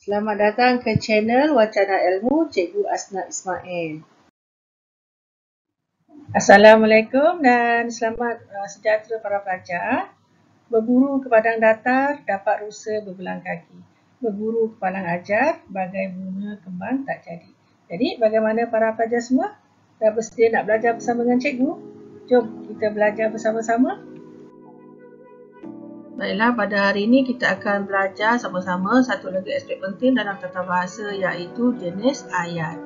Selamat datang ke channel Wacana Ilmu Cikgu Asna Ismail. Assalamualaikum dan selamat sejahtera para pelajar. Berburu ke padang datar, dapat rusa berbelang kaki. Berburu ke padang ajar, bagai bunga kembang tak jadi. Jadi bagaimana para pelajar semua? Dah bersedia nak belajar bersama dengan cikgu? Jom kita belajar bersama-sama. Baiklah, pada hari ini kita akan belajar sama-sama satu lagi aspek penting dalam tata bahasa, iaitu jenis ayat.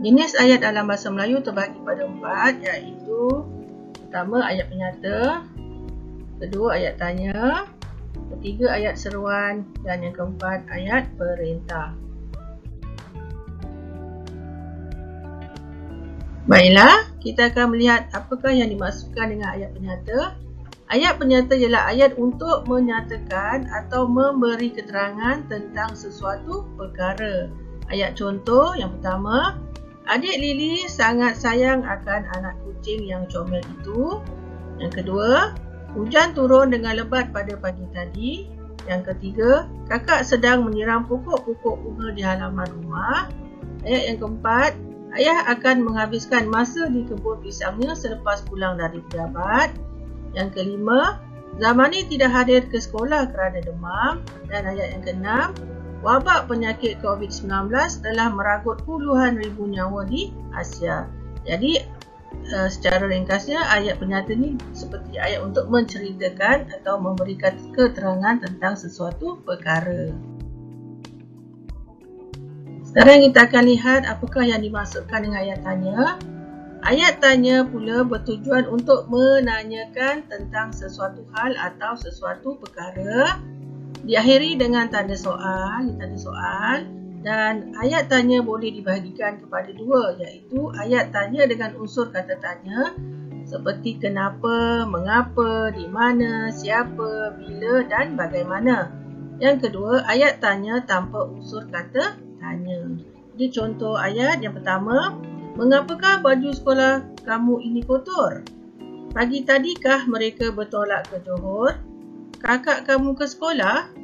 Jenis ayat dalam bahasa Melayu terbagi pada 4, iaitu pertama ayat penyata, kedua ayat tanya, ketiga ayat seruan dan yang keempat ayat perintah. Baiklah, kita akan melihat apakah yang dimaksudkan dengan ayat penyata. Ayat penyata ialah ayat untuk menyatakan atau memberi keterangan tentang sesuatu perkara. Ayat contoh yang pertama, adik Lily sangat sayang akan anak kucing yang comel itu. Yang kedua, hujan turun dengan lebat pada pagi tadi. Yang ketiga, kakak sedang menyiram pokok-pokok bunga di halaman rumah. Ayat yang keempat, ayah akan menghabiskan masa di kebun pisangnya selepas pulang dari pejabat. Yang kelima, Zamani tidak hadir ke sekolah kerana demam. Dan ayat yang keenam, wabak penyakit COVID-19 telah meragut puluhan ribu nyawa di Asia. Jadi, secara ringkasnya, ayat penyata ini seperti ayat untuk menceritakan atau memberikan keterangan tentang sesuatu perkara. Sekarang kita akan lihat apakah yang dimaksudkan dengan ayat tanya. Ayat tanya pula bertujuan untuk menanyakan tentang sesuatu hal atau sesuatu perkara. Diakhiri dengan tanda soal, dan ayat tanya boleh dibahagikan kepada dua, iaitu ayat tanya dengan unsur kata tanya seperti kenapa, mengapa, di mana, siapa, bila dan bagaimana. Yang kedua, ayat tanya tanpa unsur kata tanya. Jadi contoh ayat yang pertama, mengapakah baju sekolah kamu ini kotor? Pagi tadikah mereka bertolak ke Johor? Kakak kamu ke sekolah?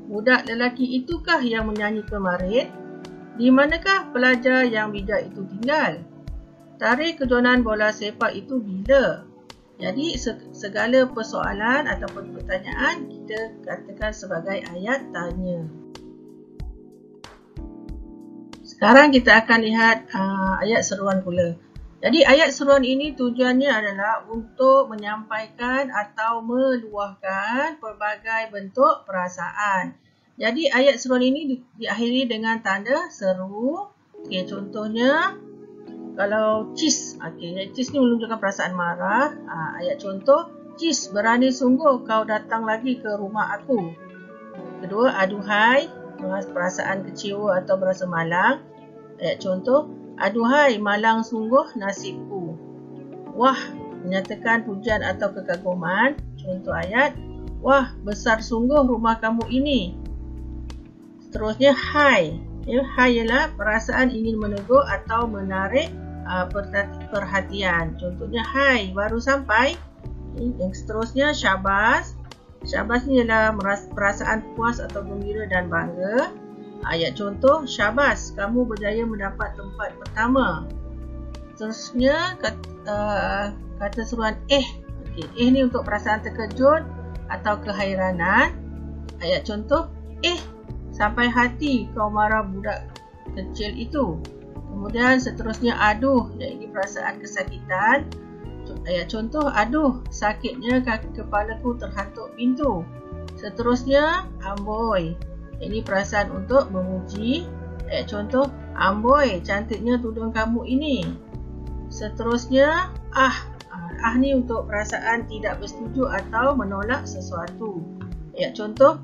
Budak lelaki itukah yang menyanyi kemarin? Di manakah pelajar yang bijak itu tinggal? Tarikh kejohanan bola sepak itu bila? Jadi segala persoalan ataupun pertanyaan kita katakan sebagai ayat tanya. Sekarang kita akan lihat ayat seruan pula. Jadi ayat seruan ini tujuannya adalah untuk menyampaikan atau meluahkan pelbagai bentuk perasaan. Jadi ayat seruan ini diakhiri dengan tanda seru. Okay, contohnya kalau Cis, Cis ni menunjukkan perasaan marah. Ayat contoh, Cis berani sungguh kau datang lagi ke rumah aku. Kedua, aduhai, perasaan kecewa atau berasa malang. Ayat contoh, aduhai malang sungguh nasibku. Wah, menyatakan pujian atau kekaguman. Contoh ayat, wah besar sungguh rumah kamu ini. Seterusnya, hai. Hai ialah perasaan ingin menegur atau menarik perhatian. Contohnya, hai baru sampai. Yang seterusnya, syabas. Syabas ni ialah perasaan puas atau gembira dan bangga. Ayat contoh, syabas kamu berjaya mendapat tempat pertama. Seterusnya kata seruan ni untuk perasaan terkejut atau kehairanan. Ayat contoh, sampai hati kau marah budak kecil itu. Kemudian seterusnya aduh, iaitu perasaan kesakitan. Ayat contoh, aduh sakitnya kaki kepalaku terhantuk pintu. Seterusnya amboi, ini perasaan untuk memuji. Ayat contoh, amboi cantiknya tudung kamu ini. Seterusnya ni untuk perasaan tidak bersetuju atau menolak sesuatu. Ayat contoh,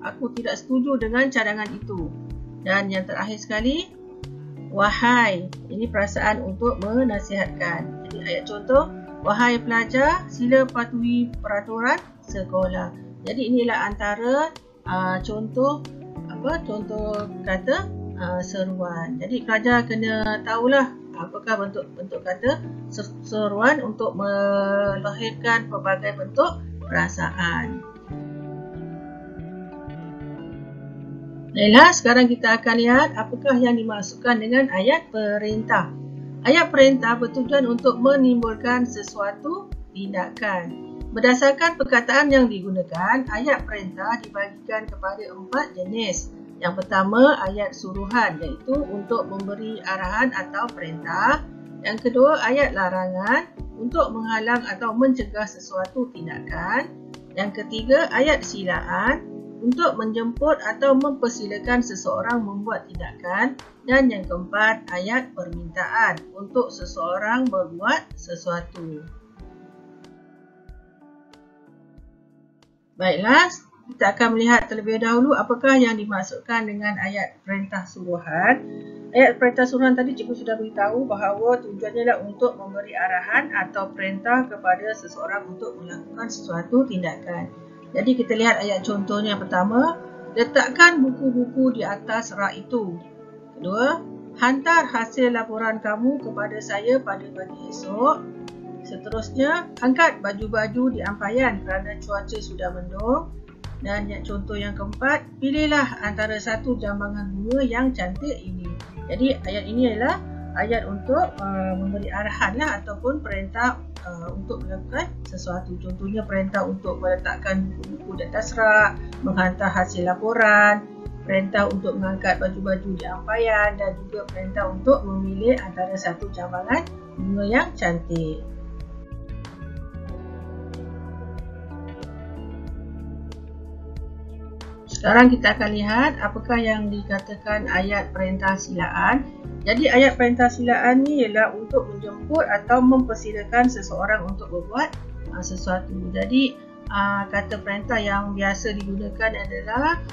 aku tidak setuju dengan cadangan itu. Dan yang terakhir sekali, wahai, ini perasaan untuk menasihatkan. Jadi ayat contoh, wahai pelajar, sila patuhi peraturan sekolah. Jadi inilah antara contoh kata seruan. Jadi pelajar kena tahulah apakah bentuk kata seruan untuk melahirkan pelbagai bentuk perasaan. Baiklah, sekarang kita akan lihat apakah yang dimaksudkan dengan ayat perintah. Ayat perintah bertujuan untuk menimbulkan sesuatu tindakan. Berdasarkan perkataan yang digunakan, ayat perintah dibagikan kepada 4 jenis. Yang pertama, ayat suruhan, iaitu untuk memberi arahan atau perintah. Yang kedua, ayat larangan, untuk menghalang atau mencegah sesuatu tindakan. Yang ketiga, ayat silaan, untuk menjemput atau mempersilakan seseorang membuat tindakan. Dan yang keempat, ayat permintaan, untuk seseorang berbuat sesuatu. Baiklah, kita akan melihat terlebih dahulu apakah yang dimaksudkan dengan ayat perintah suruhan. Ayat perintah suruhan tadi cikgu sudah beritahu bahawa tujuannya adalah untuk memberi arahan atau perintah kepada seseorang untuk melakukan sesuatu tindakan. Jadi kita lihat ayat contohnya. Yang pertama, letakkan buku-buku di atas rak itu. Kedua, hantar hasil laporan kamu kepada saya pada pagi esok. Seterusnya, angkat baju-baju di ampaian kerana cuaca sudah mendung. Dan contoh yang keempat, pilihlah antara satu jambangan bunga yang cantik ini. Jadi ayat ini adalah ayat untuk memberi arahan ataupun perintah untuk melakukan sesuatu. Contohnya perintah untuk meletakkan buku-buku di atas rak, menghantar hasil laporan, perintah untuk mengangkat baju-baju di ampaian, dan juga perintah untuk memilih antara satu jambangan bunga yang cantik. Sekarang kita akan lihat apakah yang dikatakan ayat perintah silaan. Jadi ayat perintah silaan ni ialah untuk menjemput atau mempersilakan seseorang untuk berbuat sesuatu. Jadi kata perintah yang biasa digunakan adalah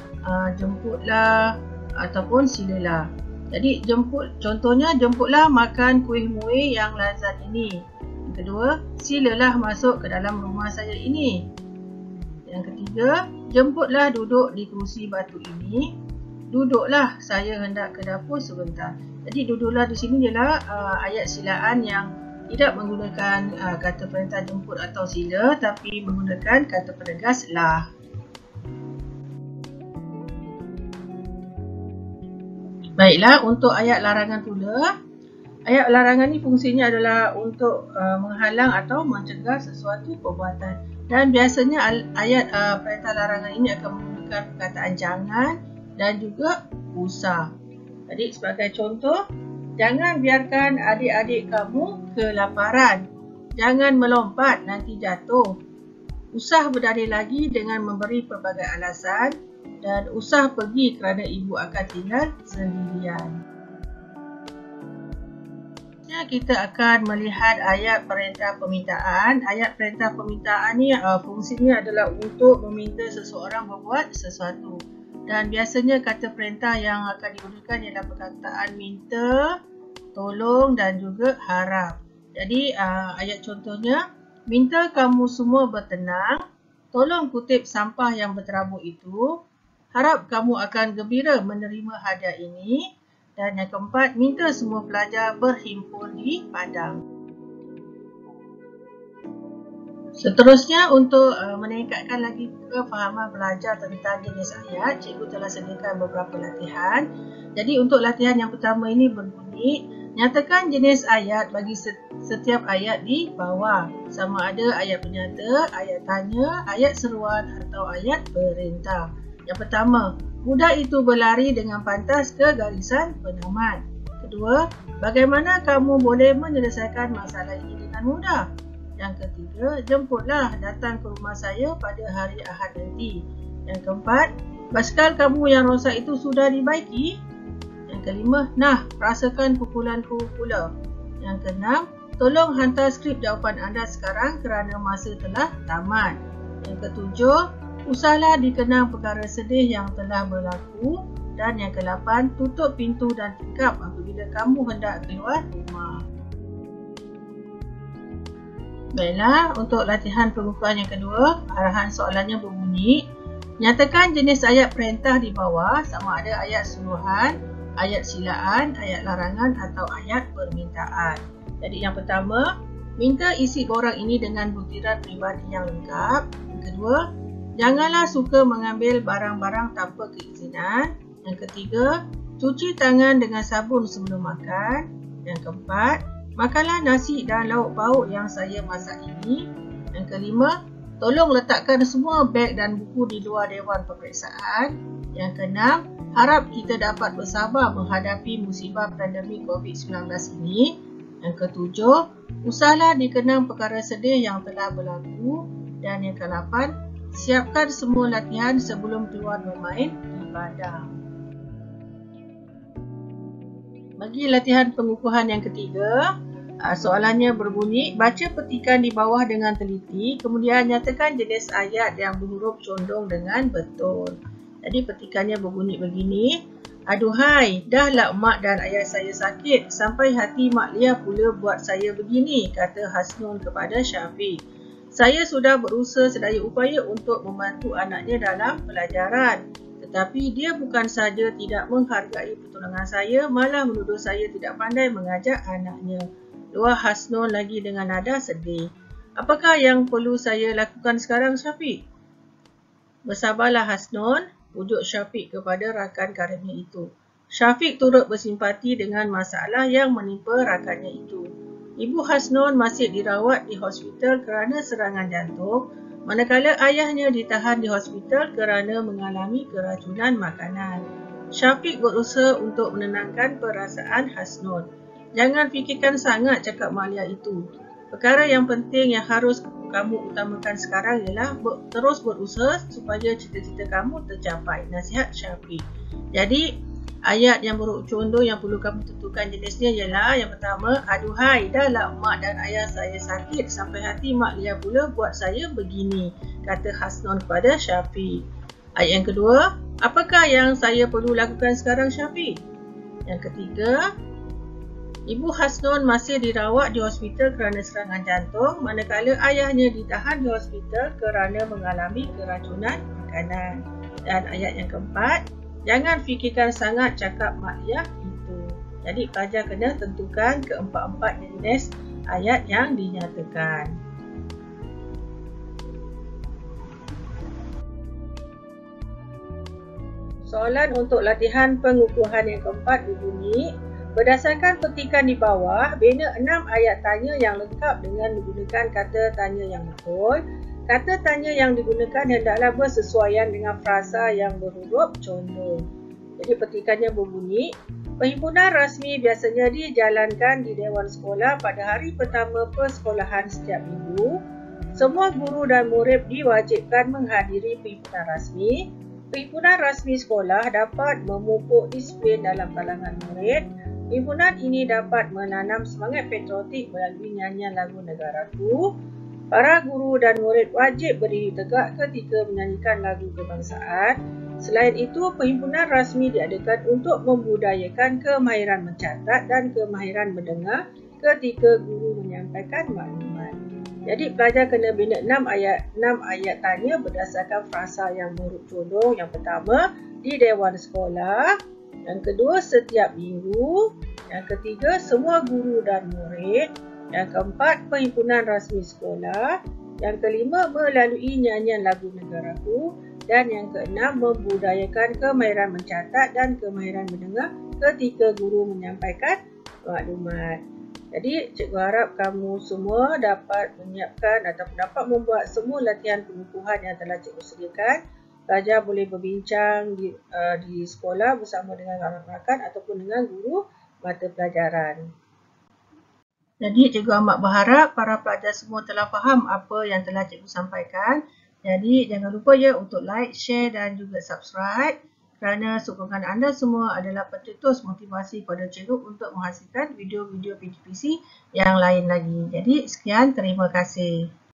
jemputlah ataupun silalah. Jadi contohnya jemputlah makan kuih muih yang lazat ini. Yang kedua, silalah masuk ke dalam rumah saya ini. Yang ketiga, jemputlah duduk di kerusi batu ini. Duduklah, saya hendak ke dapur sebentar. Jadi duduklah di sini ialah ayat silaan yang tidak menggunakan kata perintah jemput atau sila, tapi menggunakan kata penegas lah. Baiklah, untuk ayat larangan pula. Ayat larangan ni fungsinya adalah untuk menghalang atau mencegah sesuatu perbuatan. Dan biasanya ayat perintah larangan ini akan menggunakan perkataan jangan dan juga usah. Jadi sebagai contoh, jangan biarkan adik-adik kamu kelaparan. Jangan melompat, nanti jatuh. Usah berdalih lagi dengan memberi pelbagai alasan. Dan usah pergi kerana ibu akan tinggal sendirian. Kita akan melihat ayat perintah permintaan. Ayat perintah permintaan ni fungsinya adalah untuk meminta seseorang berbuat sesuatu. Dan biasanya kata perintah yang akan digunakan ialah perkataan minta, tolong dan juga harap. Jadi ayat contohnya, minta kamu semua bertenang, tolong kutip sampah yang berterabur itu, harap kamu akan gembira menerima hadiah ini. Dan yang keempat, minta semua pelajar berhimpun di padang. Seterusnya, untuk meningkatkan lagi kefahaman pelajar tentang jenis ayat, cikgu telah sediakan beberapa latihan. Jadi untuk latihan yang pertama ini berbunyi, nyatakan jenis ayat bagi setiap ayat di bawah. Sama ada ayat penyata, ayat tanya, ayat seruan atau ayat perintah. Yang pertama, budak itu berlari dengan pantas ke garisan penamat. Kedua, bagaimana kamu boleh menyelesaikan masalah ini dengan mudah? Yang ketiga, jemputlah datang ke rumah saya pada hari Ahad nanti. Yang keempat, basikal kamu yang rosak itu sudah dibaiki? Yang kelima, nah, rasakan pukulanku pula. Yang keenam, tolong hantar skrip jawapan anda sekarang kerana masa telah tamat. Yang ketujuh, usahlah dikenang perkara sedih yang telah berlaku. Dan yang ke-8, tutup pintu dan tingkap apabila kamu hendak keluar rumah. Baiklah, untuk latihan pembukaan yang kedua, arahan soalannya berbunyi, nyatakan jenis ayat perintah di bawah sama ada ayat suruhan, ayat silaan, ayat larangan atau ayat permintaan. Jadi yang pertama, minta isi borang ini dengan butiran peribadi yang lengkap. Yang Yang kedua, janganlah suka mengambil barang-barang tanpa keizinan. Yang ketiga, cuci tangan dengan sabun sebelum makan. Yang keempat, makanlah nasi dan lauk pauk yang saya masak ini. Yang kelima, tolong letakkan semua beg dan buku di luar dewan peperiksaan. Yang keenam, harap kita dapat bersabar menghadapi musibah pandemik COVID-19 ini. Yang ketujuh, usahlah dikenang perkara sedih yang telah berlaku. Dan yang ke-8, siapkan semua latihan sebelum keluar bermain di padang. Bagi latihan pengukuhan yang ketiga, soalannya berbunyi, baca petikan di bawah dengan teliti, kemudian nyatakan jenis ayat yang berhuruf condong dengan betul. Jadi petikannya berbunyi begini, aduhai, dahlah mak dan ayah saya sakit, sampai hati Mak Lia pula buat saya begini, kata Hasnun kepada Syafiq. Saya sudah berusaha sedaya upaya untuk membantu anaknya dalam pelajaran. Tetapi dia bukan saja tidak menghargai pertolongan saya, malah menuduh saya tidak pandai mengajar anaknya. Luah Hasnun lagi dengan nada sedih. Apakah yang perlu saya lakukan sekarang, Syafiq? Bersabarlah Hasnun, ujuk Syafiq kepada rakan karimnya itu. Syafiq turut bersimpati dengan masalah yang menimpa rakannya itu. Ibu Hasnun masih dirawat di hospital kerana serangan jantung, manakala ayahnya ditahan di hospital kerana mengalami keracunan makanan. Syafiq berusaha untuk menenangkan perasaan Hasnun. Jangan fikirkan sangat, cakap Mak Lia itu. Perkara yang penting yang harus kamu utamakan sekarang ialah terus berusaha supaya cita-cita kamu tercapai. Nasihat Syafiq. Jadi, ayat yang berhuruf condong yang perlu kamu tentukan jenisnya ialah yang pertama, aduhai, dahlah mak dan ayah saya sakit sampai hati Mak Lia pula buat saya begini, kata Hasnun kepada Syafiq. Ayat yang kedua, apakah yang saya perlu lakukan sekarang, Syafiq? Yang ketiga, Ibu Hasnun masih dirawat di hospital kerana serangan jantung, manakala ayahnya ditahan di hospital kerana mengalami keracunan makanan. Dan ayat yang keempat, jangan fikirkan sangat, cakap Mak Lia itu. Jadi pelajar kena tentukan keempat-empat jenis ayat yang dinyatakan. Soalan untuk latihan pengukuhan yang keempat berbunyi, berdasarkan petikan di bawah, bina 6 ayat tanya yang lengkap dengan menggunakan kata tanya yang betul. Kata tanya yang digunakan hendaklah bersesuaian dengan frasa yang berhuruf condong. Jadi petikannya berbunyi, perhimpunan rasmi biasanya dijalankan di Dewan Sekolah pada hari pertama persekolahan setiap minggu. Semua guru dan murid diwajibkan menghadiri perhimpunan rasmi. Perhimpunan rasmi sekolah dapat memupuk disiplin dalam kalangan murid. Perhimpunan ini dapat menanam semangat patriotik melalui nyanyian lagu negaraku. Para guru dan murid wajib berdiri tegak ketika menyanyikan lagu kebangsaan. Selain itu, perhimpunan rasmi diadakan untuk membudayakan kemahiran mencatat dan kemahiran mendengar ketika guru menyampaikan maklumat. Jadi pelajar kena bina 6 ayat tanya berdasarkan frasa yang berhuruf condong. Yang pertama, di Dewan Sekolah. Yang kedua, setiap minggu. Yang ketiga, semua guru dan murid. Yang keempat, perhimpunan rasmi sekolah. Yang kelima, melalui nyanyian lagu negaraku. Dan yang keenam, membudayakan kemahiran mencatat dan kemahiran mendengar ketika guru menyampaikan maklumat. Jadi, cikgu harap kamu semua dapat menyiapkan atau dapat membuat semua latihan pengukuhan yang telah cikgu sediakan. Pelajar boleh berbincang di sekolah bersama dengan rakan-rakan ataupun dengan guru mata pelajaran. Jadi cikgu amat berharap para pelajar semua telah faham apa yang telah cikgu sampaikan. Jadi jangan lupa ya untuk like, share dan juga subscribe kerana sokongan anda semua adalah pencetus motivasi pada cikgu untuk menghasilkan video-video PGPC yang lain lagi. Jadi sekian, terima kasih.